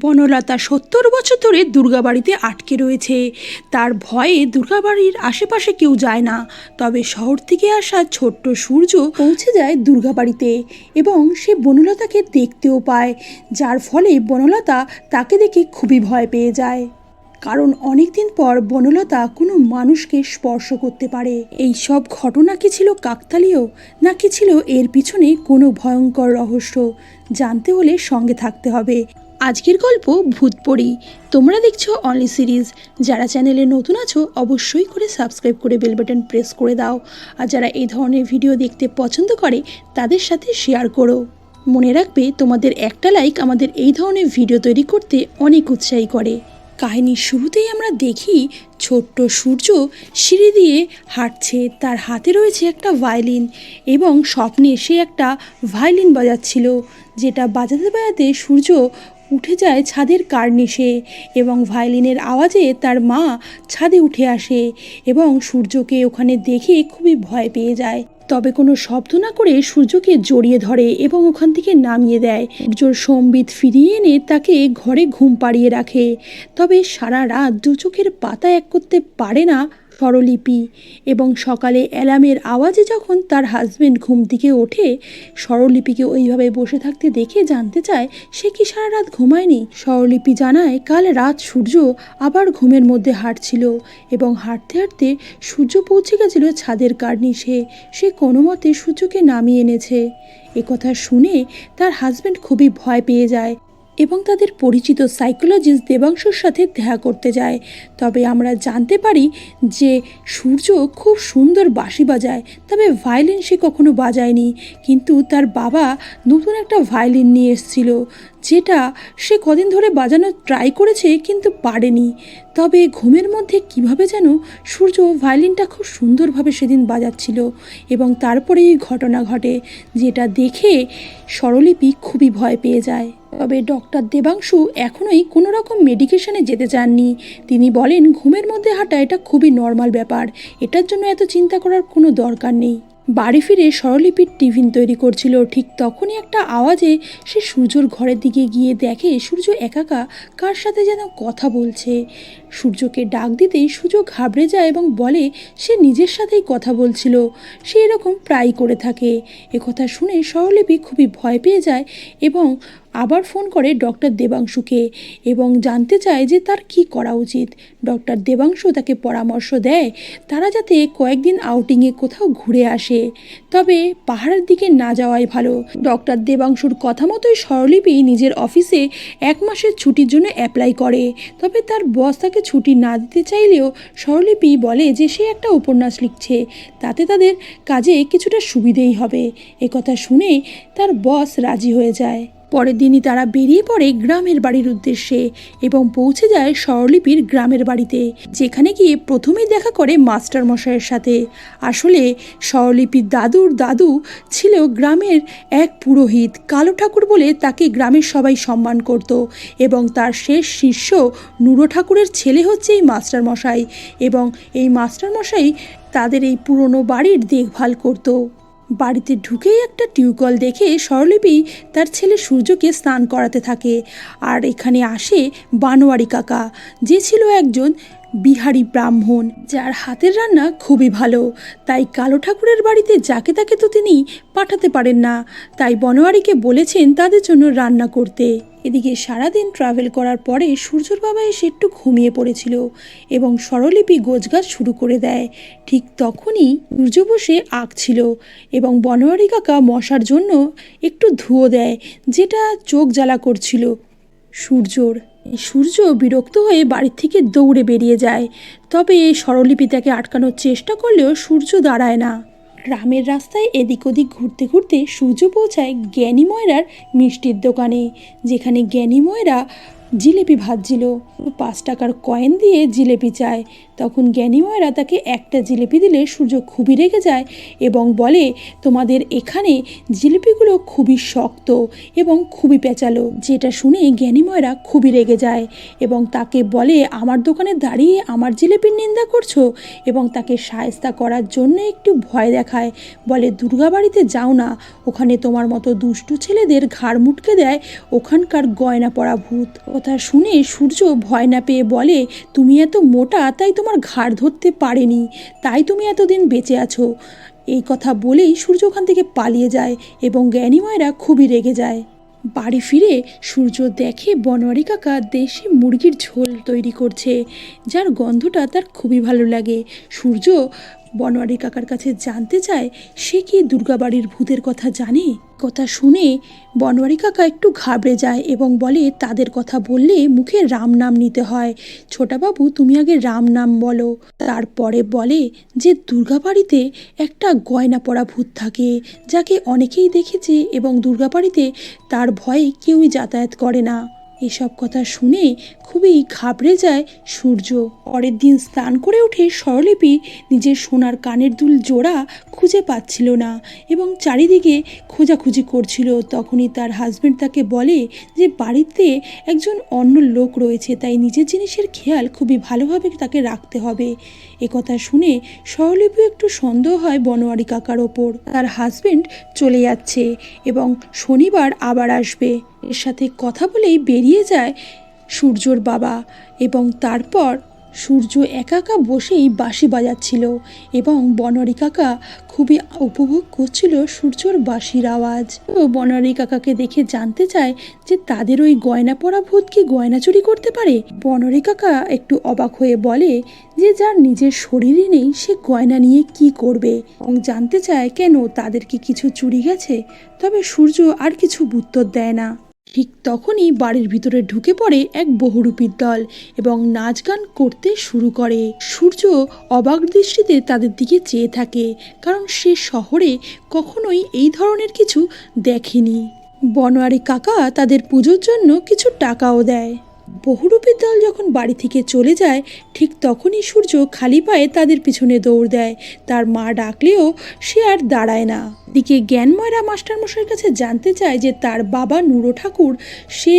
বনলতা ৭০ বছর ধরে দুর্গাবাড়িতে আটকে রয়েছে। তার ভয়ে দুর্গাবাড়ির আশেপাশে কেউ যায় না। তবে শহর থেকে আসা ছোট্ট সূর্য পৌঁছে যায় দুর্গাবাড়িতে এবং সে বনলতাকে দেখতেও পায়, যার ফলে বনলতা তাকে দেখে খুবই ভয় পেয়ে যায়। কারণ অনেকদিন পর বনলতা কোনো মানুষকে স্পর্শ করতে পারে। এই সব ঘটনা কি ছিল কাকতালীয়, নাকি ছিল এর পিছনে কোনো ভয়ঙ্কর রহস্য? জানতে হলে সঙ্গে থাকতে হবে। আজকের গল্প ভূতপরি। তোমরা দেখছো অনলি সিরিজ। যারা চ্যানেলে নতুন আছো অবশ্যই করে সাবস্ক্রাইব করে বেল বাটন প্রেস করে দাও, আর যারা এই ধরনের ভিডিও দেখতে পছন্দ করে তাদের সাথে শেয়ার করো। মনে রাখবে, তোমাদের একটা লাইক আমাদের এই ধরনের ভিডিও তৈরি করতে অনেক উৎসাহী করে। কাহিনীর শুরুতেই আমরা দেখি ছোট্ট সূর্য সিঁড়ি দিয়ে হাঁটছে। তার হাতে রয়েছে একটা ভায়োলিন এবং স্বপ্নে সে একটা ভায়োলিন বাজাচ্ছিল, যেটা বাজাতে বাজাতে সূর্য উঠে যায় ছাদের কার্নিশে এবং ভায়োলিনের আওয়াজে তার মা ছাদে উঠে আসে এবং সূর্যকে ওখানে দেখে খুবই ভয় পেয়ে যায়। তবে কোনো শব্দ না করে সূর্যকে জড়িয়ে ধরে এবং ওখান থেকে নামিয়ে দেয়। সূর্যর সম্বিত ফিরিয়ে এনে তাকে ঘরে ঘুম পাড়িয়ে রাখে। তবে সারা রাত দু চোখের পাতা এক করতে পারে না স্বরলিপি এবং সকালে অ্যালার্মের আওয়াজে যখন তার হাজবেন্ড ঘুম থেকে ওঠে, স্বরলিপিকে ওইভাবে বসে থাকতে দেখে জানতে চায় সে কি সারা রাত ঘুমায়নি। স্বরলিপি জানায় কাল রাত সূর্য আবার ঘুমের মধ্যে হাঁটছিল এবং হাঁটতে হাঁটতে সূর্য পৌঁছে গেছিল ছাদের কার্নিশে। সে কোনো মতে সূর্যকে নামিয়ে এনেছে। একথা শুনে তার হাজবেন্ড খুবই ভয় পেয়ে যায় এবং তাদের পরিচিত সাইকোলজিস্ট দেবাংশুর সাথে দেখা করতে যায়। তবে আমরা জানতে পারি যে সূর্য খুব সুন্দর বাঁশি বাজায়, তবে ভায়োলিন সে কখনো বাজায়নি। কিন্তু তার বাবা নতুন একটা ভায়োলিন নিয়ে এসেছিল, যেটা সে কদিন ধরে বাজানোর ট্রাই করেছে কিন্তু পারেনি। তবে ঘুমের মধ্যে কিভাবে যেন সূর্য ভায়োলিনটা খুব সুন্দরভাবে সেদিন বাজাচ্ছিল এবং তারপরে এই ঘটনা ঘটে, যেটা দেখে স্বরলিপি খুবই ভয় পেয়ে যায়। তবে ডক্টর দেবাংশু এখনোই কোনো রকম মেডিকেশনে যেতে চাননি। তিনি বলেন ঘুমের মধ্যে হাঁটা এটা খুবই নর্মাল ব্যাপার, এটার জন্য এত চিন্তা করার কোনো দরকার নেই। বাড়ি ফিরে স্বরলিপির টিফিন তৈরি করছিল, ঠিক তখনই একটা আওয়াজে সে সূর্যর ঘরের দিকে গিয়ে দেখে সূর্য একাকা কার সাথে যেন কথা বলছে। সূর্যকে ডাক দিতেই সূর্য ঘাবড়ে যায় এবং বলে সে নিজের সাথেই কথা বলছিল, সে এরকম প্রায়ই করে থাকে। একথা শুনে স্বরলিপি খুবই ভয় পেয়ে যায় এবং আবার ফোন করে ডক্টর দেবাংশুকে এবং জানতে চায় যে তার কি করা উচিত। ডক্টর দেবাংশু তাকে পরামর্শ দেয় তারা যাতে কয়েকদিন আউটিংয়ে কোথাও ঘুরে আসে, তবে পাহাড়ের দিকে না যাওয়াই ভালো। ডক্টর দেবাংশুর কথা মতোই স্বরলিপি নিজের অফিসে 1 মাসের ছুটির জন্য অ্যাপ্লাই করে। তবে তার বস তাকে ছুটি না দিতে চাইলেও স্বরলিপি বলে যে সে একটা উপন্যাস লিখছে, তাতে তাদের কাজে কিছুটা সুবিধেই হবে। একথা শুনে তার বস রাজি হয়ে যায়। পরের দিনই তারা বেরিয়ে পড়ে গ্রামের বাড়ির উদ্দেশ্যে এবং পৌঁছে যায় স্বরলিপির গ্রামের বাড়িতে, যেখানে গিয়ে প্রথমেই দেখা করে মাস্টার মশাইয়ের সাথে। আসলে স্বরলিপির দাদুর দাদু ছিল গ্রামের এক পুরোহিত, কালো ঠাকুর বলে তাকে গ্রামের সবাই সম্মান করত এবং তার শেষ শিষ্য নুরো ঠাকুরের ছেলে হচ্ছে এই মাস্টার মশাই এবং এই মাস্টার মশাই তাদের এই পুরনো বাড়ির দেখভাল করত। বাড়িতে ঢুকেই একটা টিউবওয়েল দেখে স্বরলিপি তার ছেলে সূর্যকে স্নান করাতে থাকে। আর এখানে আসে বানোয়ারি কাকা, যে ছিল একজন বিহারি ব্রাহ্মণ, যার হাতের রান্না খুবই ভালো। তাই কালো ঠাকুরের বাড়িতে যাকে তাকে তো তিনি পাঠাতে পারেন না, তাই বনোয়ারিকে বলেছেন তাদের জন্য রান্না করতে। এদিকে সারাদিন ট্রাভেল করার পরে সূর্যর বাবা এসে একটু ঘুমিয়ে পড়েছিল এবং স্বরলিপি গোছগাছ শুরু করে দেয়। ঠিক তখনই সূর্য বসে আঁকছিল এবং বনোয়ারি কাকা মশার জন্য একটু ধুয়ো দেয়, যেটা চোখ জ্বালা করছিল সূর্যর। সূর্য বিরক্ত হয়ে বাড়ির থেকে দৌড়ে বেরিয়ে যায়। তবে স্বরলিপি তাকে আটকানোর চেষ্টা করলেও সূর্য দাঁড়ায় না। গ্রামের রাস্তায় এদিক ওদিক ঘুরতে ঘুরতে সূর্য পৌঁছায় জ্ঞানী ময়রার মিষ্টির দোকানে, যেখানে জ্ঞানী ময়রা জিলেপি ভাজছিল। 5 টাকার কয়েন দিয়ে জিলেপি চায়। তখন জ্ঞানী ময়রা তাকে একটা জিলেপি দিলে সূর্য খুবই রেগে যায় এবং বলে তোমাদের এখানে জিলিপিগুলো খুবই শক্ত এবং খুবই পেঁচালো। যেটা শুনে জ্ঞানী ময়রা খুবই রেগে যায় এবং তাকে বলে আমার দোকানে দাঁড়িয়ে আমার জিলিপির নিন্দা করছো, এবং তাকে শায়েস্তা করার জন্য একটু ভয় দেখায়। বলে দুর্গাবাড়িতে যাও না, ওখানে তোমার মতো দুষ্টু ছেলেদের ঘাড় মুটকে দেয় ওখানকার গয়না পরা ভূত। কথা শুনে সূর্য ভয় না পেয়ে বলে, তুমি এত মোটা তাই তোমার ঘাড় ধরতে পারেনি, তাই তুমি এতদিন বেঁচে আছো। এই কথা বলেই সূর্য ওখান থেকে পালিয়ে যায় এবং জ্ঞানীময়রা খুবই রেগে যায়। বাড়ি ফিরে সূর্য দেখে বনওয়ারি কাকা দেশি মুরগির ঝোল তৈরি করছে, যার গন্ধটা তার খুবই ভালো লাগে। সূর্য বনওয়ারি কাকার কাছে জানতে চায় সে কি দুর্গাবাড়ির ভূতের কথা জানে। কথা শুনে বনওয়ারি কাকা একটু ঘাবড়ে যায় এবং বলে, তাদের কথা বললে মুখে রাম নাম নিতে হয়, ছোটাবাবু তুমি আগে রাম নাম বলো। তারপরে বলে যে দুর্গাবাড়িতে একটা গয়না পরা ভূত থাকে, যাকে অনেকেই দেখেছে এবং দুর্গাবাড়িতে তার ভয়ে কেউই যাতায়াত করে না। এসব কথা শুনে খুবই ঘাবড়ে যায় সূর্য। পরের দিন স্নান করে উঠে স্বরলিপি নিজের সোনার কানের দুল জোড়া খুঁজে পাচ্ছিল না এবং চারিদিকে খোঁজাখুঁজি করছিল। তখনই তার হাজবেন্ড তাকে বলে যে বাড়িতে একজন অন্য লোক রয়েছে, তাই নিজের জিনিসের খেয়াল খুবই ভালোভাবে তাকে রাখতে হবে। একথা শুনে স্বরলিপি একটু সন্দেহ হয় বনওয়ারি কাকার ওপর। তার হাজবেন্ড চলে যাচ্ছে এবং শনিবার আবার আসবে, এর সাথে কথা বলেই বেরিয়ে যায় সূর্যর বাবা। এবং তারপর সূর্য একা একা বসেই বাঁশি বাজাচ্ছিল এবং বনওয়ারি কাকা খুবই উপভোগ করছিল সূর্যর বাঁশির আওয়াজ। ও বনওয়ারি কাকাকে দেখে জানতে চায় যে তাদের ওই গয়না পরা ভূত কি গয়না চুরি করতে পারে। বনওয়ারি কাকা একটু অবাক হয়ে বলে যে যার নিজের শরীরই নেই সে গয়না নিয়ে কি করবে, এবং জানতে চায় কেন তাদের কি কিছু চুরি গেছে। তবে সূর্য আর কিছু উত্তর দেয় না। ঠিক তখনই বাড়ির ভিতরে ঢুকে পড়ে এক বহুরূপীর দল এবং নাচ গান করতে শুরু করে। সূর্য অবাক দৃষ্টিতে তাদের দিকে চেয়ে থাকে, কারণ সে শহরে কখনোই এই ধরনের কিছু দেখেনি। বনওয়ারি কাকা তাদের পুজোর জন্য কিছু টাকাও দেয়। বহুরূপীর দল যখন বাড়ি থেকে চলে যায় ঠিক তখনই সূর্য খালি পায়ে তাদের পিছনে দৌড় দেয়। তার মা ডাকলেও সে আর দাঁড়ায় না। দিকে জ্ঞানময়রা মাস্টারমশাইয়ের কাছে জানতে চায় যে তার বাবা নুরো ঠাকুর সে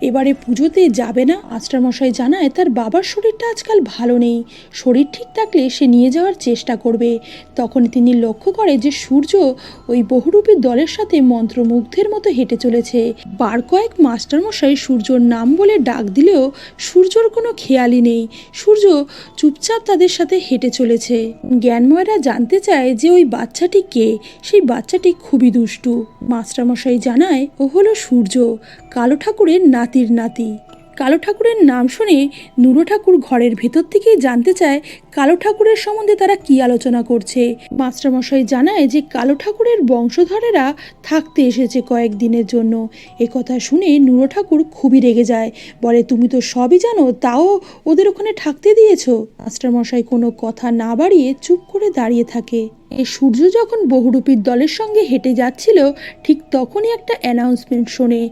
এবারে পুজোতে যাবে না। মাস্টারমশাই জানায় তার বাবার শরীরটা আজকাল ভালো নেই, শরীর ঠিক থাকলে সে নিয়ে যাওয়ার চেষ্টা করবে। তখন তিনি লক্ষ্য করে যে সূর্য ওই বহুরূপীর দলের সাথে মন্ত্রমুগ্ধের মতো হেঁটে চলেছে। বার কয়েক মাস্টারমশাই সূর্যর নাম বলে ডাক দিলেও সূর্যর কোনো খেয়ালই নেই, সূর্য চুপচাপ তাদের সাথে হেঁটে চলেছে। জ্ঞানময়রা জানতে চায় যে ওই বাচ্চাটি কে। সেই বাচ্চাটি খুবই দুষ্টু। মাস্টারমশাই জানায় ও হলো সূর্য, কালো ঠাকুরের নাতির নাতি। কালো ঠাকুরের নাম শুনে নুরো ঠাকুর ঘরের ভেতর থেকেই জানতে চায় কালো ঠাকুরের সম্বন্ধে তারা কি আলোচনা করছে। মাস্টারমশাই জানায় যে কালো ঠাকুরের বংশধরেরা থাকতে এসেছে কয়েকদিনের জন্য। একথা শুনে নুরো ঠাকুর খুবই রেগে যায়, বলে তুমি তো সবই জানো, তাও ওদের ওখানে থাকতে দিয়েছো। মাস্টারমশাই কোনো কথা না বাড়িয়ে চুপ করে দাঁড়িয়ে থাকে। এই সূর্য যখন বহুরূপীর দলের সঙ্গে হেঁটে যাচ্ছিল ঠিক তখনই একটা অ্যানাউন্সমেন্ট শোনে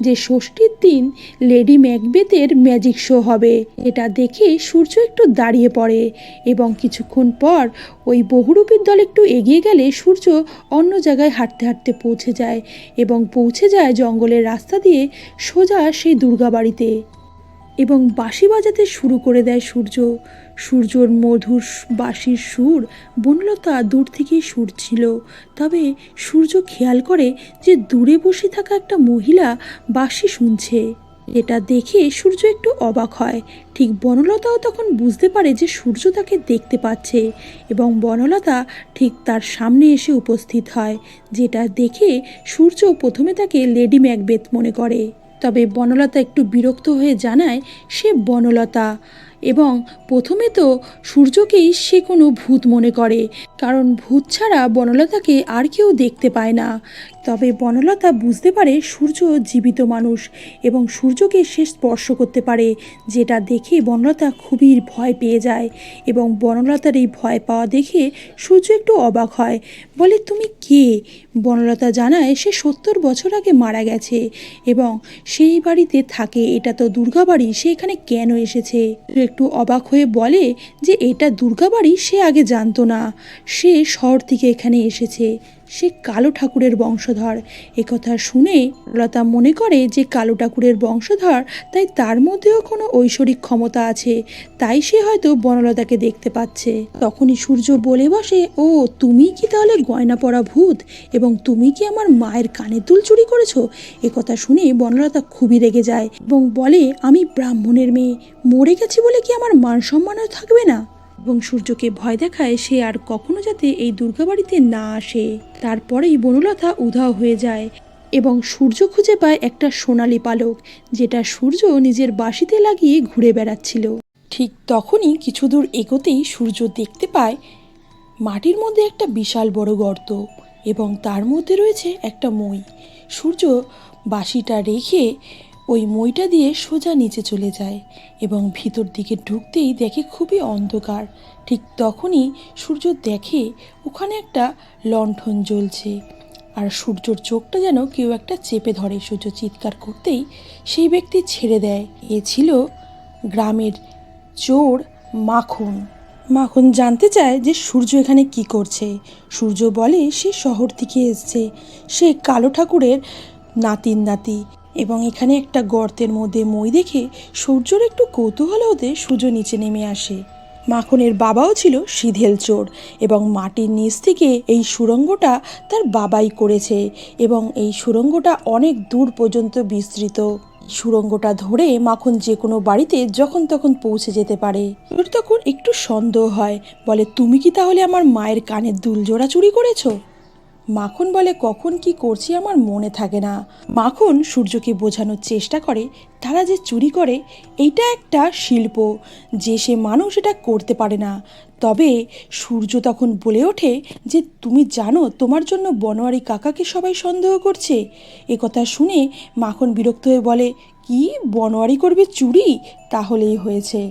যে ষষ্ঠীর দিন লেডি ম্যাকবেথের ম্যাজিক শো হবে। এটা দেখে সূর্য একটু দাঁড়িয়ে পড়ে এবং কিছুক্ষণ পর ওই বহুরূপীর দল একটু এগিয়ে গেলে সূর্য অন্য জায়গায় হাঁটতে হাঁটতে পৌঁছে যায় এবং পৌঁছে যায় জঙ্গলের রাস্তা দিয়ে সোজা সেই দুর্গাবাড়িতে এবং বাঁশি বাজাতে শুরু করে দেয় সূর্য। সূর্যর মধুর বাঁশির সুর বনলতা দূর থেকেই শুনছিল। তবে সূর্য খেয়াল করে যে দূরে বসে থাকা একটা মহিলা বাঁশি শুনছে। এটা দেখে সূর্য একটু অবাক হয়। ঠিক বনলতাও তখন বুঝতে পারে যে সূর্য তাকে দেখতে পাচ্ছে এবং বনলতা ঠিক তার সামনে এসে উপস্থিত হয়, যেটা দেখে সূর্য প্রথমে তাকে লেডি ম্যাকবেথ মনে করে। তবে বনলতা একটু বিরক্ত হয়ে জানায় সে বনলতা এবং প্রথমে তো সূর্যকেই সে কোনো ভূত মনে করে, কারণ ভূত ছাড়া বনলতাকে আর কেউ দেখতে পায় না। তবে বনলতা বুঝতে পারে সূর্য জীবিত মানুষ এবং সূর্যকে সে স্পর্শ করতে পারে, যেটা দেখে বনলতা খুবই ভয় পেয়ে যায় এবং বনলতার এই ভয় পাওয়া দেখে সূর্য একটু অবাক হয়, বলে তুমি কে? বনলতা জানায় সে 70 বছর আগে মারা গেছে এবং সেই বাড়িতে থাকে, এটা তো দুর্গাবাড়ি, সে এখানে কেন এসেছে? একটু অবাক হয়ে বলে যে এটা দুর্গাবাড়ি সে আগে জানতো না, সে শহর থেকে এখানে এসেছে। সে কালো ঠাকুরের বংশধর। একথা শুনে লতা মনে করে যে কালো ঠাকুরের বংশধর, তাই তার মধ্যেও কোনো ঐশ্বরিক ক্ষমতা আছে, তাই সে হয়তো বনলতাকে দেখতে পাচ্ছে। তখনই সূর্য বলে বসে, ও তুমি কি তাহলে গয়না পরা ভূত, এবং তুমি কি আমার মায়ের কানের দুল চুরি করেছো? একথা শুনে বনলতা খুবই রেগে যায় এবং বলে, আমি ব্রাহ্মণের মেয়ে, মরে গেছি বলে কি আমার মান সম্মানও থাকবে না? এবং সূর্যকে ভয় দেখায় সে আর কখনো যাতে এই দুর্গাবাড়িতে না আসে। তারপরেই বনলতা উধাও হয়ে যায় এবং সূর্য খুঁজে পায় একটা সোনালি পালক, যেটা সূর্য নিজের বাঁশিতে লাগিয়ে ঘুরে বেড়াচ্ছিল। ঠিক তখনই কিছু দূর এগোতেই সূর্য দেখতে পায় মাটির মধ্যে একটা বিশাল বড় গর্ত এবং তার মধ্যে রয়েছে একটা মই। সূর্য বাঁশিটা রেখে ওই মইটা দিয়ে সোজা নিচে চলে যায় এবং ভিতর দিকে ঢুকতেই দেখে খুবই অন্ধকার। ঠিক তখনই সূর্য দেখে ওখানে একটা লণ্ঠন জ্বলছে আর সূর্যর চোখটা যেন কেউ একটা চেপে ধরে। সূর্য চিৎকার করতেই সেই ব্যক্তি ছেড়ে দেয়। এ ছিল গ্রামের চোর মাখন। মাখন জানতে চায় যে সূর্য এখানে কি করছে। সূর্য বলে সে শহর থেকে এসছে, সে কালো ঠাকুরের নাতি এবং এখানে একটা গর্তের মধ্যে মই দেখে সূর্যর একটু কৌতূহল হতে সূর্য নিচে নেমে আসে। মাখনের বাবাও ছিল সিধেল চোর এবং মাটির নিচ থেকে এই সুড়ঙ্গটা তার বাবাই করেছে এবং এই সুড়ঙ্গটা অনেক দূর পর্যন্ত বিস্তৃত। সুড়ঙ্গটা ধরে মাখন যে কোনো বাড়িতে যখন তখন পৌঁছে যেতে পারে। ওর তখন একটু সন্দেহ হয়, বলে, তুমি কি তাহলে আমার মায়ের কানের দুল জোড়া চুরি করেছো? মাখন বলে, কখন কি করছি আমার মনে থাকে না। মাখন সূর্যকে বোঝানোর চেষ্টা করে তারা যে চুরি করে এইটা একটা শিল্প, যে সে মানুষ এটা করতে পারে না। তবে সূর্য তখন বলে ওঠে যে তুমি জানো তোমার জন্য বনোয়ারি কাকাকে সবাই সন্দেহ করছে। একথা শুনে মাখন বিরক্ত হয়ে বলে, কি বনোয়ারি করবে চুরি? তাহলেই হয়েছে।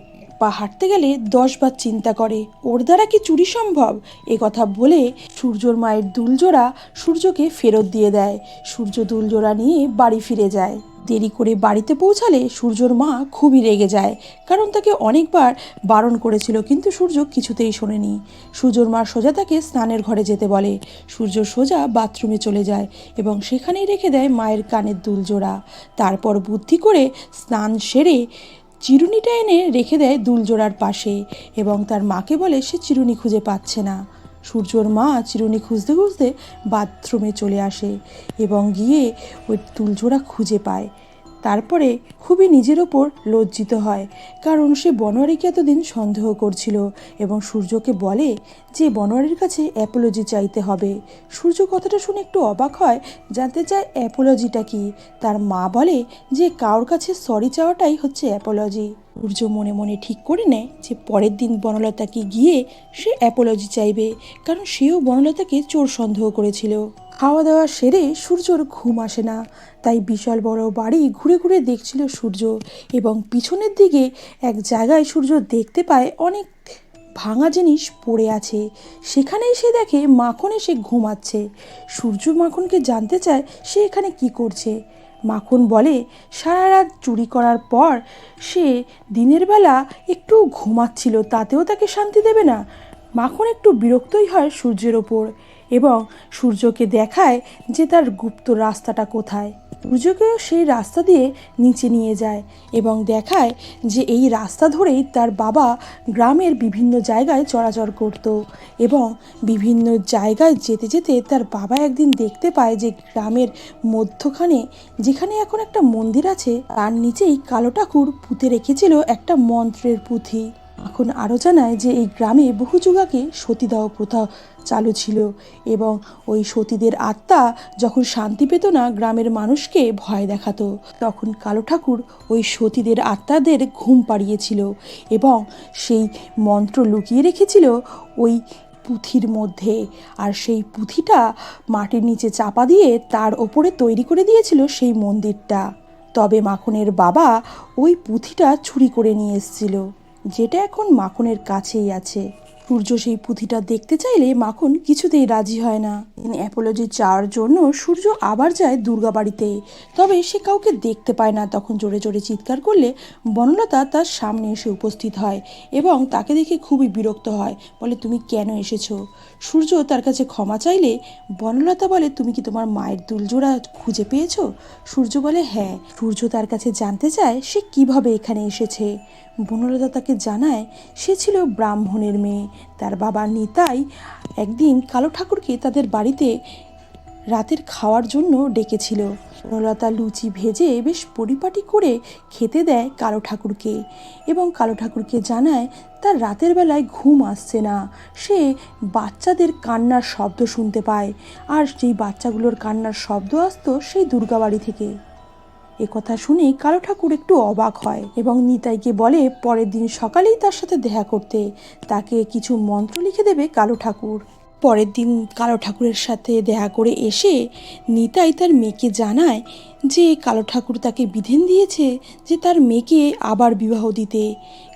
পা হাঁটতে গেলে 10 বার চিন্তা করে ওর দ্বারা কি চুরি সম্ভব। এ কথা বলে সূর্যর মায়ের দুলজোড়া সূর্যকে ফেরত দিয়ে দেয়। সূর্য দুলজোড়া নিয়ে বাড়ি ফিরে যায়। দেরি করে বাড়িতে পৌঁছালে সূর্যর মা খুবই রেগে যায়, কারণ তাকে অনেকবার বারণ করেছিল কিন্তু সূর্য কিছুতেই শোনেনি। সূর্যর মা সোজা তাকে স্নানের ঘরে যেতে বলে। সূর্য সোজা বাথরুমে চলে যায় এবং সেখানেই রেখে দেয় মায়ের কানের দুলজোড়া। তারপর বুদ্ধি করে স্নান সেরে চিরুনিটা এনে রেখে দেয় দুলজোড়ার পাশে এবং তার মাকে বলে সে চিরুনি খুঁজে পাচ্ছে না। সূর্যর মা চিরুনি খুঁজতে খুঁজতে বাথরুমে চলে আসে এবং গিয়ে ওই দুলজোড়া খুঁজে পায়। তারপরে খুবই নিজের ওপর লজ্জিত হয়, কারণ সে বনোয়ারিকে এতদিন সন্দেহ করছিল এবং সূর্যকে বলে যে বনোয়ারির কাছে অ্যাপোলজি চাইতে হবে। সূর্য কথাটা শুনে একটু অবাক হয়, জানতে চায় অ্যাপোলজিটা কি। তার মা বলে যে কারোর কাছে সরি চাওয়াটাই হচ্ছে অ্যাপোলজি। সূর্য মনে মনে ঠিক করে নেয় যে পরের দিন বনলতাকে গিয়ে সে অ্যাপোলজি চাইবে, কারণ সেও বনলতাকে চোর সন্দেহ করেছিল। খাওয়া দাওয়া সেরে সূর্যর ঘুম আসে না, তাই বিশাল বড় বাড়ি ঘুরে ঘুরে দেখছিল সূর্য এবং পিছনের দিকে এক জায়গায় সূর্য দেখতে পায় অনেক ভাঙা জিনিস পড়ে আছে। সেখানেই সে দেখে মাখন এসে ঘুমাচ্ছে। সূর্য মাখনকে জানতে চায় সে এখানে কি করছে। মাখন বলে সারা রাত চুরি করার পর সে দিনের বেলা একটু ঘুমাচ্ছিল, তাতেও তাকে শান্তি দেবে না। মাখন একটু বিরক্তই হয় সূর্যের ওপর এবং সূর্যকে দেখায় যে তার গুপ্ত রাস্তাটা কোথায়। সূর্যকেও সেই রাস্তা দিয়ে নিচে নিয়ে যায় এবং দেখায় যে এই রাস্তা ধরেই তার বাবা গ্রামের বিভিন্ন জায়গায় চলাচল করত এবং বিভিন্ন জায়গায় যেতে যেতে তার বাবা একদিন দেখতে পায় যে গ্রামের মধ্যখানে, যেখানে এখন একটা মন্দির আছে, তার নিচেই কালো ঠাকুর পুঁতে রেখেছিল একটা মন্ত্রের পুঁথি। এখন আরও জানায় যে এই গ্রামে বহু যুগ আগে সতীদাহ প্রথা চালু ছিল এবং ওই সতীদের আত্মা যখন শান্তি পেত না, গ্রামের মানুষকে ভয় দেখাতো, তখন কালো ঠাকুর ওই সতীদের আত্মাদের ঘুম পাড়িয়েছিল এবং সেই মন্ত্র লুকিয়ে রেখেছিল ওই পুঁথির মধ্যে। আর সেই পুঁথিটা মাটির নিচে চাপা দিয়ে তার ওপরে তৈরি করে দিয়েছিল সেই মন্দিরটা। তবে মাখনের বাবা ওই পুঁথিটা চুরি করে নিয়ে এসেছিল, যেটা এখন মাখনের কাছেই আছে। সূর্য সেই পুঁথিটা দেখতে চাইলে মাখন কিছুতেই রাজি হয় না। অ্যাপোলজি চাওয়ার জন্য সূর্য আবার যায় দুর্গা বাড়িতে, তবে সে কাউকে দেখতে পায় না। তখন জোরে জোরে চিৎকার করলে বনলতা তার সামনে এসে উপস্থিত হয় এবং তাকে দেখে খুবই বিরক্ত হয়, বলে তুমি কেন এসেছো? সূর্য তার কাছে ক্ষমা চাইলে বনলতা বলে তুমি কি তোমার মায়ের দুলজোড়া খুঁজে পেয়েছো? সূর্য বলে হ্যাঁ। সূর্য তার কাছে জানতে চায় সে কিভাবে এখানে এসেছে। বনলতা তাকে জানায় সে ছিল ব্রাহ্মণের মেয়ে। তার বাবা নিতাই একদিন কালো ঠাকুরকে তাদের বাড়িতে রাতের খাওয়ার জন্য ডেকেছিল। বনলতা লুচি ভেজে বেশ পরিপাটি করে খেতে দেয় কালো ঠাকুরকে এবং কালো ঠাকুরকে জানায় তার রাতের বেলায় ঘুম আসছে না, সে বাচ্চাদের কান্নার শব্দ শুনতে পায়, আর যেই বাচ্চাগুলোর কান্নার শব্দ আসতো সেই দুর্গাবাড়ি থেকে। কথা শুনে কালো ঠাকুর একটু অবাক হয় এবং নিতাইকে বলে পরের দিন সকালেই তার সাথে দেখা করতে। তাকে কিছু মন্ত্র লিখে দেবে কালো ঠাকুর। পরের দিন কালো ঠাকুরের সাথে দেখা করে এসে নিতাই তার মেয়েকে জানায় যে কালো ঠাকুর তাকে বিধান দিয়েছে যে তার মেয়েকে আবার বিবাহ দিতে,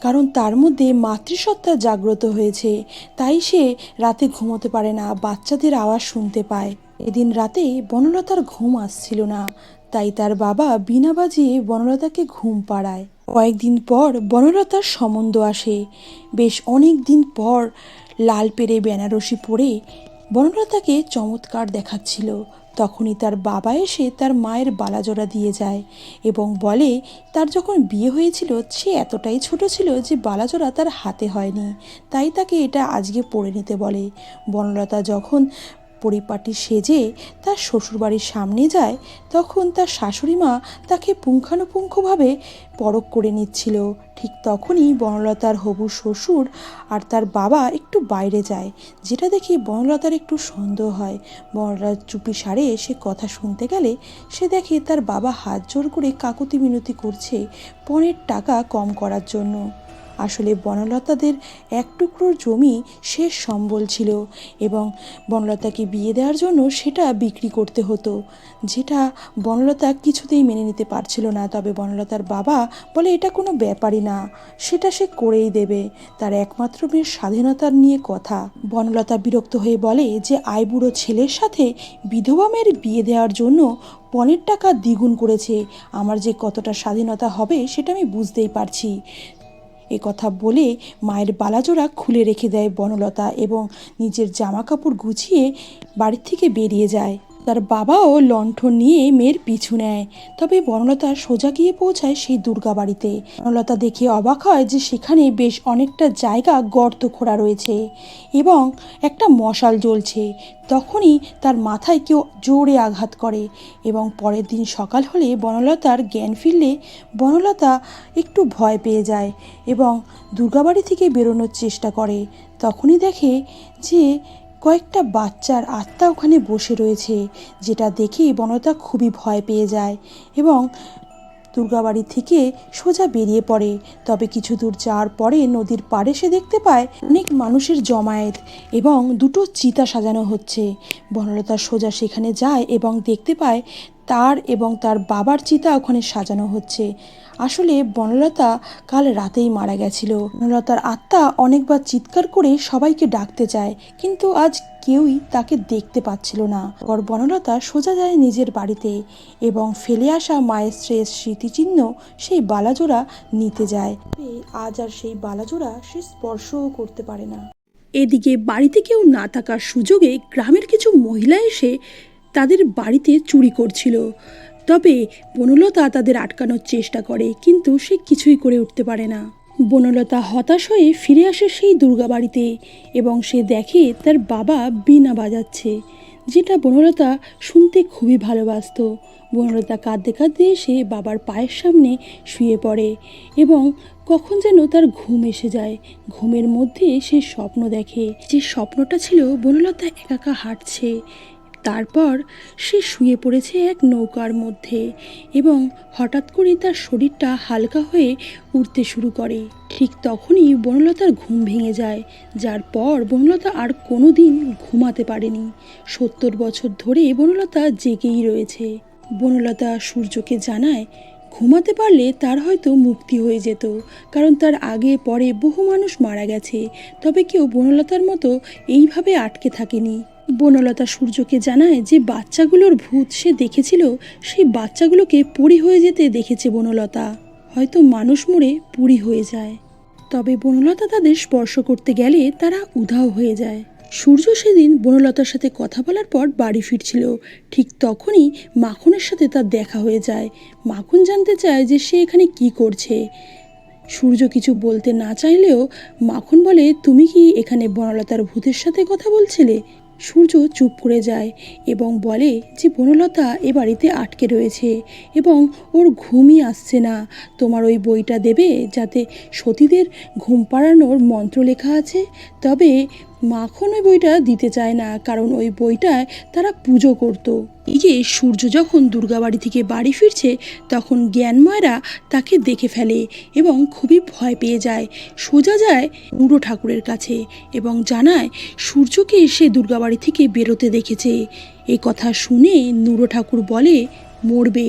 কারণ তার মধ্যে মাতৃসত্তা জাগ্রত হয়েছে, তাই সে রাতে ঘুমোতে পারে না, বাচ্চাদের আওয়াজ শুনতে পায়। এদিন রাতে বনলতার ঘুম আসছিল না, তাই তার বাবা বীণা বাজিয়ে বনলতাকে ঘুম পাড়ায়। কয়েকদিন পর বনলতার সম্বন্ধ আসে। বেশ অনেক দিন পর লাল পেরে বেনারসি পরে বনলতাকে চমৎকার দেখাচ্ছিল। তখনই তার বাবা এসে তার মায়ের বালাজোড়া দিয়ে যায় এবং বলে তার যখন বিয়ে হয়েছিল সে এতটাই ছোট ছিল যে বালাজোড়া তার হাতে হয়নি, তাই তাকে এটা আজকে পরে নিতে বলে। বনলতা যখন পরিপাটি সেজে তার শ্বশুরবাড়ির সামনে যায় তখন তার শাশুড়ি মা তাকে পুঙ্খানুপুঙ্খভাবে পরখ করে নিচ্ছিল। ঠিক তখনই বনলতার হবু শ্বশুর আর তার বাবা একটু বাইরে যায়, যেটা দেখে বনলতার একটু সন্দেহ হয়। বনলতার চুপি সারে সে কথা শুনতে গেলে সে দেখে তার বাবা হাত জোর করে কাকুতি মিনতি করছে পণের টাকা কম করার জন্য। আসলে বনলতাদের এক টুকরো জমি শেষ সম্বল ছিল এবং বনলতাকে বিয়ে দেওয়ার জন্য সেটা বিক্রি করতে হতো, যেটা বনলতা কিছুতেই মেনে নিতে পারছিল না। তবে বনলতার বাবা বলে এটা কোনো ব্যাপারই না, সেটা সে করেই দেবে, তার একমাত্র মেয়ের স্বাধীনতা নিয়ে কথা। বনলতা বিরক্ত হয়ে বলে যে আইবুড়ো ছেলের সাথে বিধবা মেয়ের বিয়ে দেওয়ার জন্য পণের টাকা দ্বিগুণ করেছে, আমার যে কতটা স্বাধীনতা হবে সেটা আমি বুঝতেই পারছি। কথা বলে মায়ের বালাজোড়া খুলে রেখে দেয় বনলতা এবং নিজের জামা কাপড় গুছিয়ে বাড়ির থেকে বেরিয়ে যায়। তার বাবাও লণ্ঠন নিয়ে মেয়ের পিছু নেয়, তবে বনলতা সোজা গিয়ে পৌঁছায় সেই দুর্গা বাড়িতে। বনলতা দেখে অবাক হয় যে সেখানে বেশ অনেকটা জায়গা গর্ত খোঁড়া রয়েছে এবং একটা মশাল জ্বলছে। তখনই তার মাথায় কেউ জোরে আঘাত করে এবং পরের দিন সকাল হলে বনলতার জ্ঞান ফিরলে বনলতা একটু ভয় পেয়ে যায় এবং দুর্গাবাড়ি থেকে বেরোনোর চেষ্টা করে। তখনই দেখে যে কয়েকটা বাচ্চার আত্মা ওখানে বসে রয়েছে, যেটা দেখে বনলতা খুবই ভয় পেয়ে যায় এবং দুর্গাবাড়ি থেকে সোজা বেরিয়ে পড়ে। তবে কিছু দূর যাওয়ার পরে নদীর পাড়ে সে দেখতে পায় অনেক মানুষের জমায়েত এবং দুটো চিতা সাজানো হচ্ছে। বনলতা সোজা সেখানে যায় এবং দেখতে পায় তার এবং তার বাবার চিতা ওখানে সাজানো হচ্ছে। আসলে বনলতা কাল রাতেই মারা গেছিল। বনলতার আত্মা অনেকবার চিৎকার করে সবাইকে ডাকতে চায়, কিন্তু আজ কেউই তাকে দেখতে পাচ্ছিল না। পর বনলতা সোজা যায় নিজের বাড়িতে এবং ফেলে আসা মায়ের শেষ স্মৃতিচিহ্ন সেই বালাজোড়া নিতে যায়। আজ আর সেই বালাজোড়া সে স্পর্শও করতে পারে না। এদিকে বাড়িতে কেউ না থাকার সুযোগে গ্রামের কিছু মহিলা এসে তাদের বাড়িতে চুরি করছিল। তবে বনলতা তাদের আটকানোর চেষ্টা করে, কিন্তু সে কিছুই করে উঠতে পারে না। বনলতা হতাশ হয়ে ফিরে আসে সেই দুর্গা বাড়িতে এবং সে দেখে তার বাবা বীণা বাজাচ্ছে, যেটা বনলতা শুনতে খুবই ভালোবাসত। বনলতা কাঁদতে কাঁদতে এসে বাবার পায়ের সামনে শুয়ে পড়ে এবং কখন যেন তার ঘুম এসে যায়। ঘুমের মধ্যে সে স্বপ্ন দেখে, যে স্বপ্নটা ছিল বনলতা একা একা হাঁটছে, তারপর সে শুয়ে পড়েছে এক নৌকার মধ্যে এবং হঠাৎ করে তার শরীরটা হালকা হয়ে উঠতে শুরু করে। ঠিক তখনই বনলতার ঘুম ভেঙে যায়, যার পর বনলতা আর কোনো দিন ঘুমাতে পারেনি। 70 বছর ধরে বনলতা জেগেই রয়েছে। বনলতা সূর্যকে জানায় ঘুমাতে পারলে তার হয়তো মুক্তি হয়ে যেত, কারণ তার আগে পরে বহু মানুষ মারা গেছে, তবে কেউ বনলতার মতো এইভাবে আটকে থাকেনি। বনলতা সূর্যকে জানায় যে বাচ্চাগুলোর ভূত সে দেখেছিল, সেই বাচ্চাগুলোকে পরী হয়ে যেতে দেখেছে বনলতা। হয়তো মানুষ মরে পরী হয়ে যায়, তবে বনলতা তাদের স্পর্শ করতে গেলে তারা উধাও হয়ে যায়। সূর্য সেদিন বনলতার সাথে কথা বলার পর বাড়ি ফিরছিল, ঠিক তখনই মাখনের সাথে তার দেখা হয়ে যায়। মাখন জানতে চায় যে সে এখানে কি করছে। সূর্য কিছু বলতে না চাইলেও মাখন বলে, তুমি কি এখানে বনলতার ভূতের সাথে কথা বলছিলে? সূর্য চুপ করে যায় এবং বলে যে বনলতা এ বাড়িতে আটকে রয়েছে এবং ওর ঘুমই আসছে না। তোমার ওই বইটা দেবে, যাতে সতীদের ঘুম পাড়ানোর মন্ত্র লেখা আছে। তবে মাখন ওই বইটা দিতে চায় না, কারণ ওই বইটায় তারা পুজো করত। এদিকে সূর্য যখন দুর্গাবাড়ি থেকে বাড়ি ফিরছে, তখন জ্ঞানময়রা তাকে দেখে ফেলে এবং খুবই ভয় পেয়ে যায়। সোজা যায় নুরো ঠাকুরের কাছে এবং জানায় সূর্যকে সে দুর্গাবাড়ি থেকে বেরোতে দেখেছে। এ কথা শুনে নুরো ঠাকুর বলে, মরবে,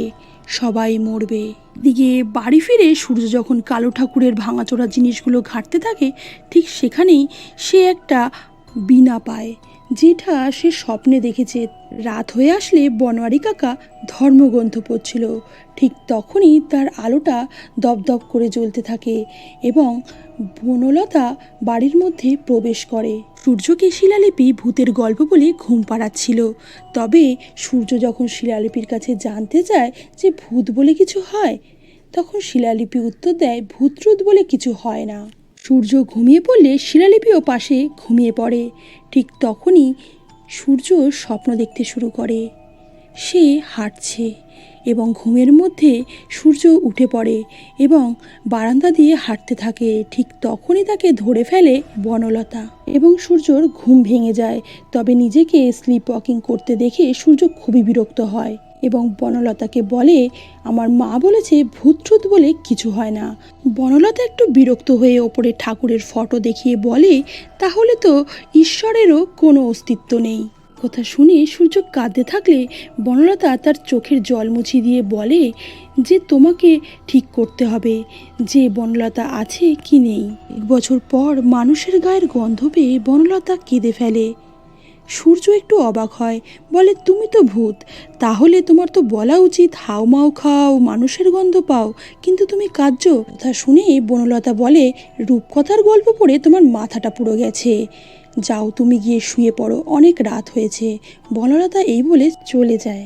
সবাই মরবে। দিকে বাড়ি ফিরে সূর্য যখন কালো ঠাকুরের ভাঙাচোরা জিনিসগুলো ঘাঁটতে থাকে, ঠিক সেখানেই সে একটা বীণা পায়, যেটা সে স্বপ্নে দেখেছে। রাত হয়ে আসলে বনওয়ারি কাকা ধর্মগ্রন্থ পড়ছিল, ঠিক তখনই তার আলোটা দপদপ করে জ্বলতে থাকে এবং বনলতা বাড়ির মধ্যে প্রবেশ করে। সূর্যকে শিলালিপি ভূতের গল্প বলে ঘুম পাড়াচ্ছিল। তবে সূর্য যখন শিলালিপির কাছে জানতে চায় যে ভূত বলে কিছু হয়, তখন শিলালিপি উত্তর দেয়, ভূতরুত বলে কিছু হয় না। সূর্য ঘুমিয়ে পড়লে শিলালিপিও পাশে ঘুমিয়ে পড়ে। ঠিক তখনই সূর্য স্বপ্ন দেখতে শুরু করে। সে হাঁটছে এবং ঘুমের মধ্যে সূর্য উঠে পড়ে এবং বারান্দা দিয়ে হাঁটতে থাকে। ঠিক তখনই তাকে ধরে ফেলে বনলতা এবং সূর্যর ঘুম ভেঙে যায়। তবে নিজেকে স্লিপ ওয়াকিং করতে দেখে সূর্য খুবই বিরক্ত হয় এবং বনলতাকে বলে, আমার মা বলেছে ভূতটুত বলে কিছু হয় না। বনলতা একটু বিরক্ত হয়ে ওপরে ঠাকুরের ফটো দেখিয়ে বলে, তাহলে তো ঈশ্বরেরও কোনো অস্তিত্ব নেই। কথা শুনে সূর্য কাঁদতে থাকলে বনলতা তার চোখের জল মুছিয়ে দিয়ে বলে যে তোমাকে ঠিক করতে হবে যে বনলতা আছে কি নেই। 1 বছর পর মানুষের গায়ের গন্ধ পেয়ে বনলতা কেঁদে ফেলে। সূর্য একটু অবাক হয়, বলে, তুমি তো ভূত, তাহলে তোমার তো বলা উচিত হাউমাউ খাও, মানুষের গন্ধ পাও, কিন্তু তুমি কাঁদছো। কথা শুনে বনলতা বলে, রূপকথার গল্প পড়ে তোমার মাথাটা পুরো গেছে, যাও তুমি গিয়ে শুয়ে পড়ো, অনেক রাত হয়েছে। বনলতা এই বলে চলে যায়।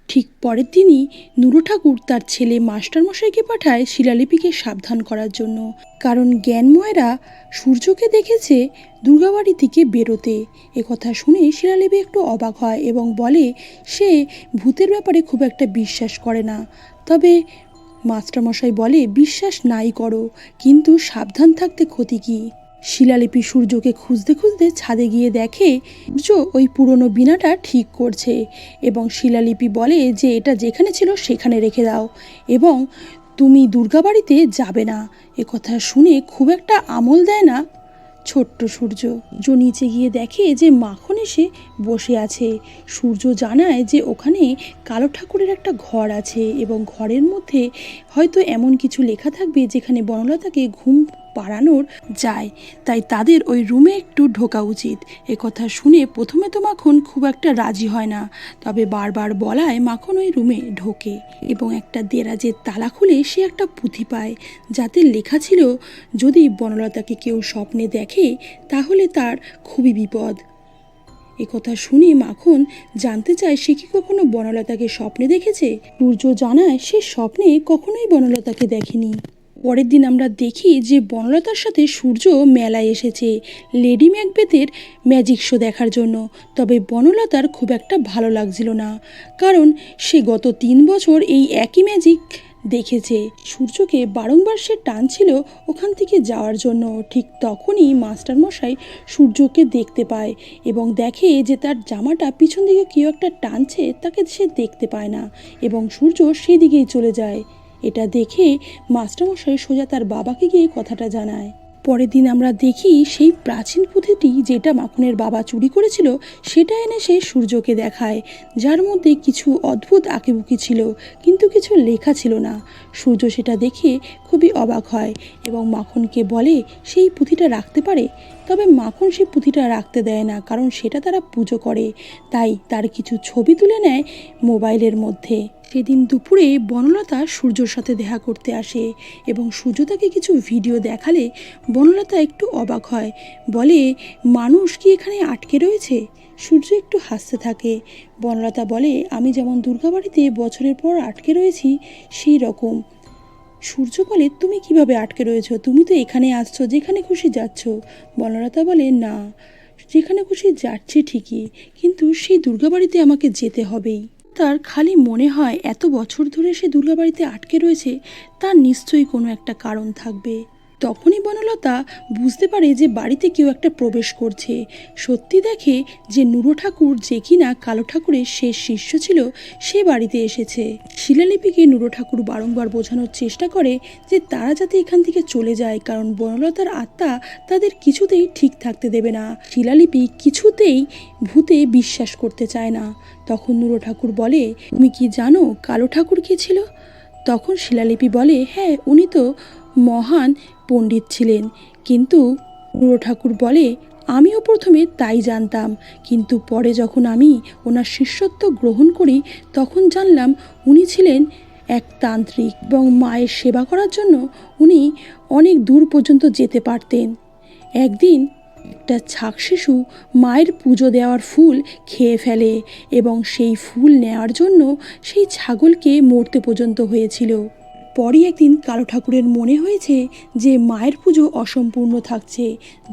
ঠিক পরের দিনই নুরো ঠাকুর তার ছেলে মাস্টারমশাইকে পাঠায় শিলালিপিকে সাবধান করার জন্য, কারণ জ্ঞানময়রা সূর্যকে দেখেছে দুর্গাবাড়ি থেকে বেরোতে। কথা শুনে শিলালিপি একটু অবাক হয় এবং বলে সে ভূতের ব্যাপারে খুব একটা বিশ্বাস করে না। তবে মাস্টারমশাই বলে, বিশ্বাস নাই করো, কিন্তু সাবধান থাকতে ক্ষতি কী। শিলালিপি সূর্যকে খুঁজতে খুঁজতে ছাদে গিয়ে দেখে সূর্য ওই পুরনো বীণাটা ঠিক করছে এবং শিলালিপি বলে যে এটা যেখানে ছিল সেখানে রেখে দাও এবং তুমি দুর্গাবাড়িতে যাবে না। কথা শুনে খুব একটা আমল দেয় না ছোট্ট সূর্য। নিচে গিয়ে দেখে যে মাখন এসে বসে আছে। সূর্য জানায় যে ওখানে কালো ঠাকুরের একটা ঘর আছে এবং ঘরের মধ্যে হয়তো এমন কিছু লেখা থাকবে যেখানে বনলতাকে ঘুম পাড়ানোর যায়, তাই তাদের ওই রুমে একটু ঢোকা উচিত। কথা শুনে প্রথমে তো মাখন খুব একটা রাজি হয় না, তবে বারবার বলায় মাখন ওই রুমে ঢোকে এবং একটা দেরাজের তালা খুলে সে একটা পুঁথি পায়, যাতে লেখা ছিল, যদি বনলতাকে কেউ স্বপ্নে দেখে তাহলে তার খুবই বিপদ। কথা শুনে মাখন জানতে চায় সে কি কখনো বনলতাকে স্বপ্নে দেখেছে। সূর্য জানায় সে স্বপ্নে কখনোই বনলতাকে দেখেনি। পরের দিন আমরা দেখি যে বনলতার সাথে সূর্য মেলায় এসেছে লেডি ম্যাকবেথের ম্যাজিক শো দেখার জন্য। তবে বনলতার খুব একটা ভালো লাগছিল না, কারণ সে গত 3 বছর এই একই ম্যাজিক দেখেছে। সূর্যকে বারংবার সে টানছিল ওখান থেকে যাওয়ার জন্য। ঠিক তখনই মাস্টারমশাই সূর্যকে দেখতে পায় এবং দেখে যে তার জামাটা পিছন দিকে কেউ একটা টানছে, তাকে সে দেখতে পায় না এবং সূর্য সেদিকেই চলে যায়। এটা দেখে মাস্টারমশাই সোজা তার বাবাকে গিয়ে কথাটা জানায়। পরের দিন আমরা দেখি সেই প্রাচীন পুঁথিটি যেটা মাখনের বাবা চুরি করেছিল সেটা এনে সে সূর্যকে দেখায়, যার মধ্যে কিছু অদ্ভুত আঁকিবুকি ছিল কিন্তু কিছু লেখা ছিল না। সূর্য সেটা দেখে খুবই অবাক হয় এবং মাখনকে বলে সেই পুঁথিটা রাখতে পারে। তবে মাখন সেই পুঁথিটা রাখতে দেয় না, কারণ সেটা তারা পুজো করে। তাই তার কিছু ছবি তুলে নেয় মোবাইলের মধ্যে। সেদিন দুপুরে বনলতা সূর্যর সাথে দেখা করতে আসে এবং সূর্য তাকে কিছু ভিডিও দেখালে বনলতা একটু অবাক হয়, বলে মানুষ কি এখানে আটকে রয়েছে? সূর্য একটু হাসতে থাকে। বনলতা বলে আমি যেমন দুর্গাবাড়িতে বছরের পর আটকে রয়েছি সেই রকম। সূর্য বলে তুমি কিভাবে আটকে রয়েছো? তুমি তো এখানে আসছো, যেখানে খুশি যাচ্ছ। বনলতা বলে না, যেখানে খুশি যাচ্ছি ঠিকই, কিন্তু সেই দুর্গাবাড়িতে আমাকে যেতে হবেই। তার খালি মনে হয় এত বছর ধরে সে দুর্গাবাড়িতে আটকে রয়েছে, তার নিশ্চয়ই কোনো একটা কারণ থাকবে। তখনই বনলতা বুঝতে পারে যে বাড়িতে কেউ একটা প্রবেশ করছে। সত্যি দেখে যে নুরো ঠাকুর, যে কিনা কালো ঠাকুরের শেষ শিষ্য ছিল, সে বাড়িতে এসেছে। শিলালিপিকে নুরো ঠাকুর বারংবার বোঝানোর চেষ্টা করে যে তারা যাতে এখান থেকে চলে যায়, কারণ বনলতার আত্মা তাদের কিছুতেই ঠিক থাকতে দেবে না। শিলালিপি কিছুতেই ভূতে বিশ্বাস করতে চায় না। তখন নুরো ঠাকুর বলে তুমি কি জানো কালো ঠাকুর কে ছিল? তখন শিলালিপি বলে হ্যাঁ, উনি তো মহান পণ্ডিত ছিলেন। কিন্তু নুরো ঠাকুর বলে আমিও প্রথমে তাই জানতাম, কিন্তু পরে যখন আমি ওনার শিষ্যত্ব গ্রহণ করি তখন জানলাম উনি ছিলেন এক তান্ত্রিক এবং মায়ের সেবা করার জন্য উনি অনেক দূর পর্যন্ত যেতে পারতেন। একদিন একটা ছাগ শিশু মায়ের পুজো দেওয়ার ফুল খেয়ে ফেলে এবং সেই ফুল নেওয়ার জন্য সেই ছাগলকে মরতে পর্যন্ত হয়েছিল। পরই একদিন কালো ঠাকুরের মনে হয়েছে যে মায়ের পুজো অসম্পূর্ণ থাকছে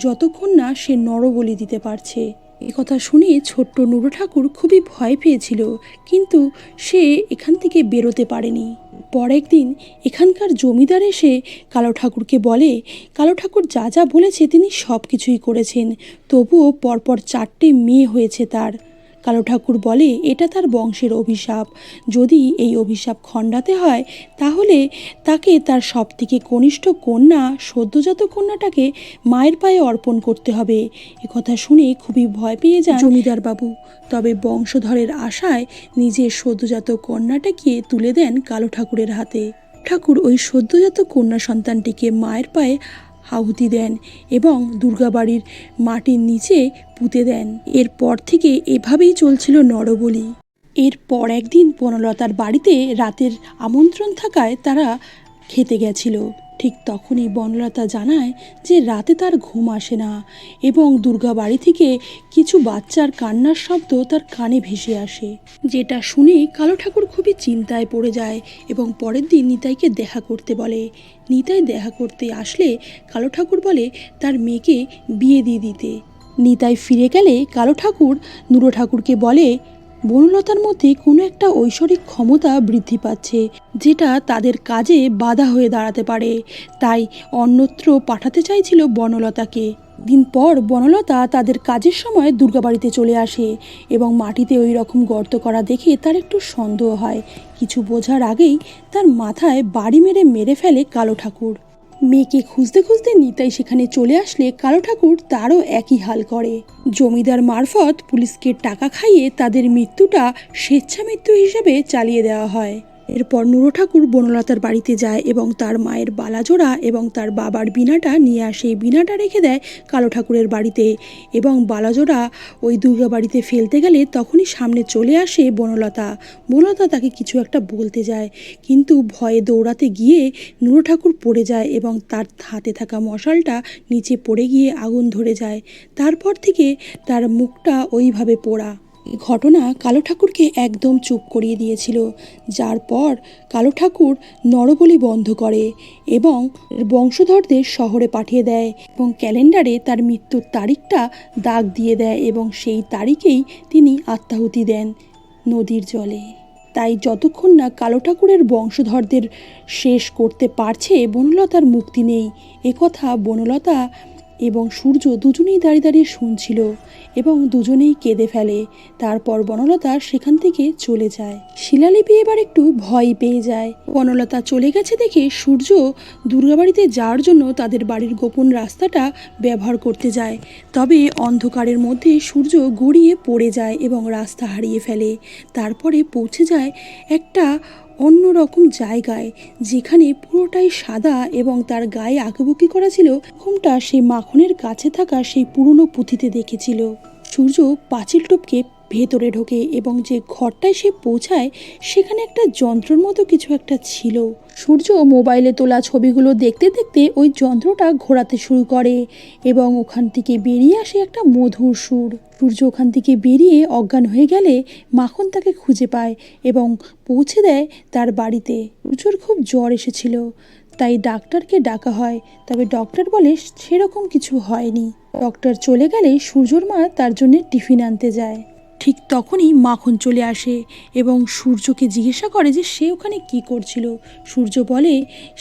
যতক্ষণ না সে নরবলি দিতে পারছে। এ কথা শুনে ছোট্ট নুরো ঠাকুর খুবই ভয় পেয়েছিল, কিন্তু সে এখান থেকে বেরোতে পারেনি। পরের দিন এখানকার জমিদার এসে কালো ঠাকুরকে বলে কালো ঠাকুর যা যা বলেছে তিনি সব কিছুই করেছেন, তবুও পরপর 4টে মেয়ে হয়েছে তার। কালো ঠাকুর বলে এটা তার বংশের অভিশাপ, যদি এই অভিশাপ খণ্ডাতে হয় তাহলে তাকে তার সবথেকে কনিষ্ঠ কন্যা, সদ্যজাত কন্যাটাকে মায়ের পায়ে অর্পণ করতে হবে। কথা শুনে খুবই ভয় পেয়ে যান জমিদার বাবু। তবে বংশধরের আশায় নিজের সদ্যজাত কন্যাটাকে তুলে দেন কালো ঠাকুরের হাতে। ঠাকুর ওই সদ্যজাত কন্যা সন্তানটিকে মায়ের পায়ে আহুতি দেন এবং দুর্গাবাড়ির মাটির নিচে পুঁতে দেন। এরপর থেকে এভাবেই চলছিল নরবলি। এরপর একদিন বনলতার বাড়িতে রাতের আমন্ত্রণ থাকায় তারা খেতে গেছিল। ঠিক তখনই বনলতা জানায় যে রাতে তার ঘুম আসে না এবং দুর্গাবাড়ি থেকে কিছু বাচ্চার কান্নার শব্দ তার কানে ভেসে আসে, যেটা শুনে কালো ঠাকুর খুবই চিন্তায় পড়ে যায় এবং পরের দিন নিতাইকে দেখা করতে বলে। নিতাই দেখা করতে আসলে কালো ঠাকুর বলে তার মেয়েকে বিয়ে দিয়ে দিতে। নিতাই ফিরে গেলে কালো ঠাকুর নুরো ঠাকুরকে বলে বনলতার মধ্যে কোনো একটা ঐশ্বরিক ক্ষমতা বৃদ্ধি পাচ্ছে, যেটা তাদের কাজে বাধা হয়ে দাঁড়াতে পারে। তাই অন্যত্র পাঠাতে চাইছিল বনলতাকে। দিন পর বনলতা তাদের কাজের সময় দুর্গাবাড়িতে চলে আসে এবং মাটিতে ওই রকম গর্ত করা দেখে তার একটু সন্দেহ হয়। কিছু বোঝার আগেই তার মাথায় বাড়ি মেরে ফেলে কালো ঠাকুর। মেয়েকে খুঁজতে খুঁজতে নিতাই সেখানে চলে আসলে কালো ঠাকুর তারও একই হাল করে। জমিদার মারফত পুলিশকে টাকা খাইয়ে তাদের মৃত্যুটা স্বেচ্ছা মৃত্যু হিসেবে চালিয়ে দেওয়া হয়। এরপর নুরো ঠাকুর বনলতার বাড়িতে যায় এবং তার মায়ের বালাজোড়া এবং তার বাবার বীণাটা নিয়ে আসে। বীণাটা রেখে দেয় কালো ঠাকুরের বাড়িতে এবং বালাজোড়া ওই দুর্গা বাড়িতে ফেলতে গেলে তখনই সামনে চলে আসে বনলতা। বনলতা তাকে কিছু একটা বলতে যায়, কিন্তু ভয়ে দৌড়াতে গিয়ে নুরো ঠাকুর পড়ে যায় এবং তার হাতে থাকা মশালটা নিচে পড়ে গিয়ে আগুন ধরে যায়। তারপর থেকে তার মুখটা ওইভাবে পোড়া। এই ঘটনা কালো ঠাকুরকে একদম চুপ করিয়ে দিয়েছিল, যার পর কালো ঠাকুর নরবলি বন্ধ করে এবং বংশধরদের শহরে পাঠিয়ে দেয় এবং ক্যালেন্ডারে তার মৃত্যুর তারিখটা দাগ দিয়ে দেয় এবং সেই তারিখেই তিনি আত্মাহুতি দেন নদীর জলে। তাই যতক্ষণ না কালো ঠাকুরের বংশধরদের শেষ করতে পারছে বনলতার মুক্তি নেই। একথা বনলতা এবং সূর্য দুজনেই দাঁড়িয়ে দাঁড়িয়ে শুনছিল এবং দুজনেই কেঁদে ফেলে। তারপর বনলতা সেখান থেকে চলে যায়। শিলালিপি এবার একটু ভয় পেয়ে যায়। বনলতা চলে গেছে দেখে সূর্য দুর্গাবাড়িতে যাওয়ার জন্য তাদের বাড়ির গোপন রাস্তাটা ব্যবহার করতে যায়। তবে অন্ধকারের মধ্যে সূর্য গড়িয়ে পড়ে যায় এবং রাস্তা হারিয়ে ফেলে। তারপরে পৌঁছে যায় একটা অন্যরকম জায়গায়, যেখানে পুরোটাই সাদা এবং তার গায়ে আঁকিবুকি করা ছিল। ঘুমটা সেই মাখনের কাছে থাকা সেই পুরনো পুঁথিতে দেখেছিল। সূর্য পাঁচিল টপকে ভেতরে ঢোকে এবং যে ঘরটায় সে পৌঁছায় সেখানে একটা যন্ত্রের মতো কিছু একটা ছিল। সূর্য মোবাইলে তোলা ছবিগুলো দেখতে দেখতে ওই যন্ত্রটা ঘোরাতে শুরু করে এবং ওখান থেকে বেরিয়ে আসে একটা মধুর সুর। সূর্য ওখান থেকে বেরিয়ে অজ্ঞান হয়ে গেলে মাখন তাকে খুঁজে পায় এবং পৌঁছে দেয় তার বাড়িতে। সূর্যর খুব জ্বর এসেছিল, তাই ডাক্তারকে ডাকা হয়। তবে ডক্টর বলে সেরকম কিছু হয়নি। ডক্টর চলে গেলে সূর্যর মা তার জন্য টিফিন আনতে যায়। ঠিক তখনই মাখন চলে আসে এবং সূর্যকে জিজ্ঞাসা করে যে সে ওখানে কি করছিল। সূর্য বলে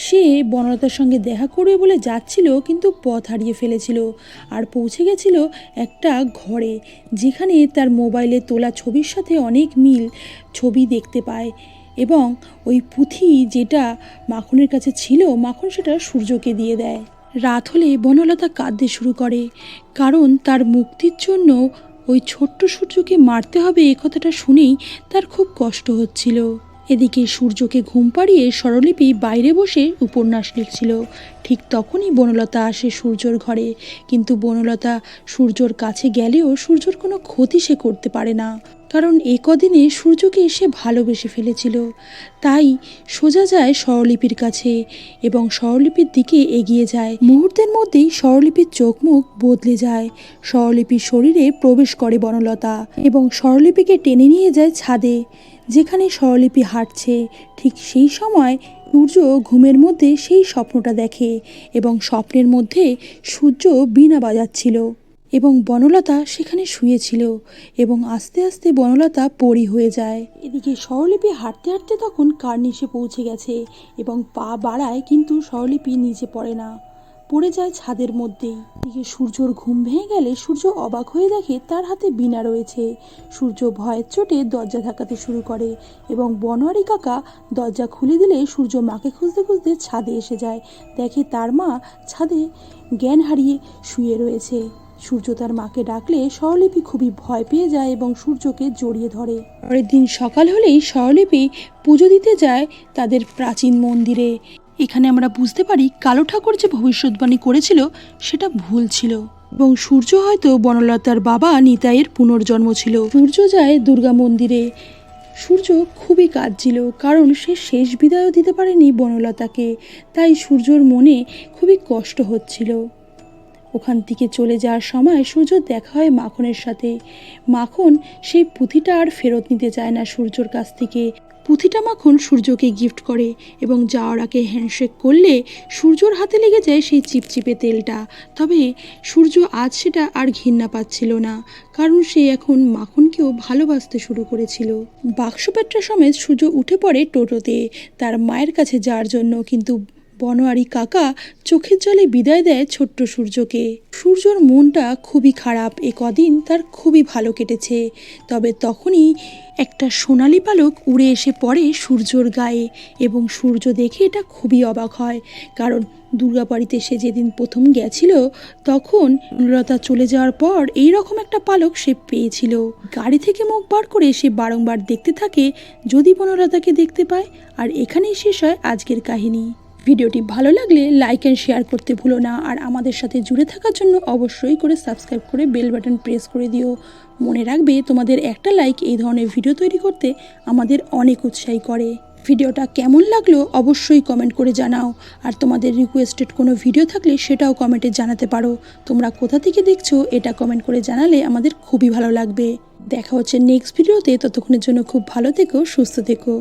সে বনলতার সঙ্গে দেখা করবে বলে যাচ্ছিল, কিন্তু পথ হারিয়ে ফেলেছিল আর পৌঁছে গেছিল একটা ঘরে, যেখানে তার মোবাইলে তোলা ছবির সাথে অনেক মিল ছবি দেখতে পায় এবং ওই পুঁথি যেটা মাখনের কাছে ছিল, মাখন সেটা সূর্যকে দিয়ে দেয়। রাত হলে বনলতা কাঁদতে শুরু করে, কারণ তার মুক্তির জন্য ওই ছোট্ট সূর্যকে মারতে হবে এ কথাটা শুনেই তার খুব কষ্ট হচ্ছিল। এদিকে সূর্যকে ঘুম পাড়িয়ে স্বরলিপি বাইরে বসে উপন্যাস লিখছিল। ঠিক তখনই বনলতা আসে সূর্যর ঘরে, কিন্তু বনলতা সূর্যর কাছে গেলেও সূর্যর কোনো ক্ষতি সে করতে পারে না, কারণ এ কদিনে সূর্যকে সে ভালোবেসে ফেলেছিল। তাই সোজা যায় স্বরলিপির কাছে এবং স্বরলিপির দিকে এগিয়ে যায়। মুহূর্তের মধ্যেই স্বরলিপির চোখ মুখ বদলে যায়। স্বরলিপির শরীরে প্রবেশ করে বনলতা এবং স্বরলিপিকে টেনে নিয়ে যায় ছাদে, যেখানে স্বরলিপি হাঁটছে। ঠিক সেই সময় সূর্য ঘুমের মধ্যে সেই স্বপ্নটা দেখে এবং স্বপ্নের মধ্যে সূর্য বীণা বাজাচ্ছিল এবং বনলতা সেখানে শুয়েছিল এবং আস্তে আস্তে বনলতা পরি হয়ে যায়। এদিকে স্বরলিপি হাঁটতে হাঁটতে তখন কার্নিশে পৌঁছে গেছে এবং পা বাড়ায়, কিন্তু স্বরলিপি নিচে পড়ে না, পড়ে যায় ছাদের মধ্যেই। এদিকে সূর্যর ঘুম ভেঙে গেলে সূর্য অবাক হয়ে দেখে তার হাতে বীণা রয়েছে। সূর্য ভয়ের চোটে দরজা ধাক্কাতে শুরু করে এবং বনোয়ারি কাকা দরজা খুলে দিলে সূর্য মাকে খুঁজতে খুঁজতে ছাদে এসে যায়। দেখে তার মা ছাদে জ্ঞান হারিয়ে শুয়ে রয়েছে। সূর্য তার মাকে ডাকলে স্বরলিপি খুবই ভয় পেয়ে যায় এবং সূর্যকে জড়িয়ে ধরে। পরের দিন সকাল হলেই স্বরলিপি পুজো দিতে যায় তাদের প্রাচীন মন্দিরে। এখানে আমরা বুঝতে পারি কালো ঠাকুর যে ভবিষ্যৎবাণী করেছিল সেটা ভুল ছিল এবং সূর্য হয়তো বনলতার বাবা নিতাইয়ের পুনর্জন্ম ছিল। সূর্য যায় দুর্গা মন্দিরে। সূর্য খুবই কাঁদছিল, কারণ সে শেষ বিদায়ও দিতে পারেনি বনলতাকে, তাই সূর্যর মনে খুবই কষ্ট হচ্ছিল। ওখান থেকে চলে যাওয়ার সময় সূর্য দেখা হয় মাখনের সাথে। মাখন সেই পুঁথিটা আর ফেরত নিতে চায় না সূর্যর কাছ থেকে। পুঁথিটা মাখন সূর্যকে গিফট করে এবং যাওয়ার আগে হ্যান্ডশেক করলে সূর্যর হাতে লেগে যায় সেই চিপচিপে তেলটা। তবে সূর্য আজ সেটা আর ঘৃণা পাচ্ছিল না, কারণ সে এখন মাখনকেও ভালোবাসতে শুরু করেছিল। বাক্সপেট্রা সমেত সূর্য উঠে পড়ে টোটোতে তার মায়ের কাছে যাওয়ার জন্য, কিন্তু বনোয়ারি কাকা চোখের জলে বিদায় দেয় ছোট্ট সূর্যকে। সূর্যর মনটা খুবই খারাপ, এ কদিন তার খুবই ভালো কেটেছে। তবে তখনই একটা সোনালি পালক উড়ে এসে পড়ে সূর্যর গায়ে এবং সূর্য দেখে এটা খুবই অবাক হয়, কারণ দুর্গাবাড়িতে সে যেদিন প্রথম গেছিল তখন বনলতা চলে যাওয়ার পর এই রকম একটা পালক সে পেয়েছিল। গাড়ি থেকে মুখ বার করে সে বারংবার দেখতে থাকে যদি বনলতাকে দেখতে পায়। আর এখানেই শেষ হয় আজকের কাহিনী। ভিডিওটি ভালো লাগলে লাইক অ্যান্ড শেয়ার করতে ভুলো না, আর আমাদের সাথে জুড়ে থাকার জন্য অবশ্যই করে সাবস্ক্রাইব করে বেল বাটন প্রেস করে দিও। মনে রাখবে তোমাদের একটা লাইক এই ধরনের ভিডিও তৈরি করতে আমাদের অনেক উৎসাহী করে। ভিডিওটা কেমন লাগলো অবশ্যই কমেন্ট করে জানাও, আর তোমাদের রিকোয়েস্টেড কোনো ভিডিও থাকলে সেটাও কমেন্টে জানাতে পারো। তোমরা কোথা থেকে দেখছো এটা কমেন্ট করে জানালে আমাদের খুবই ভালো লাগবে। দেখা হচ্ছে নেক্সট ভিডিওতে, ততক্ষণের জন্য খুব ভালো থেকো, সুস্থ থেকো।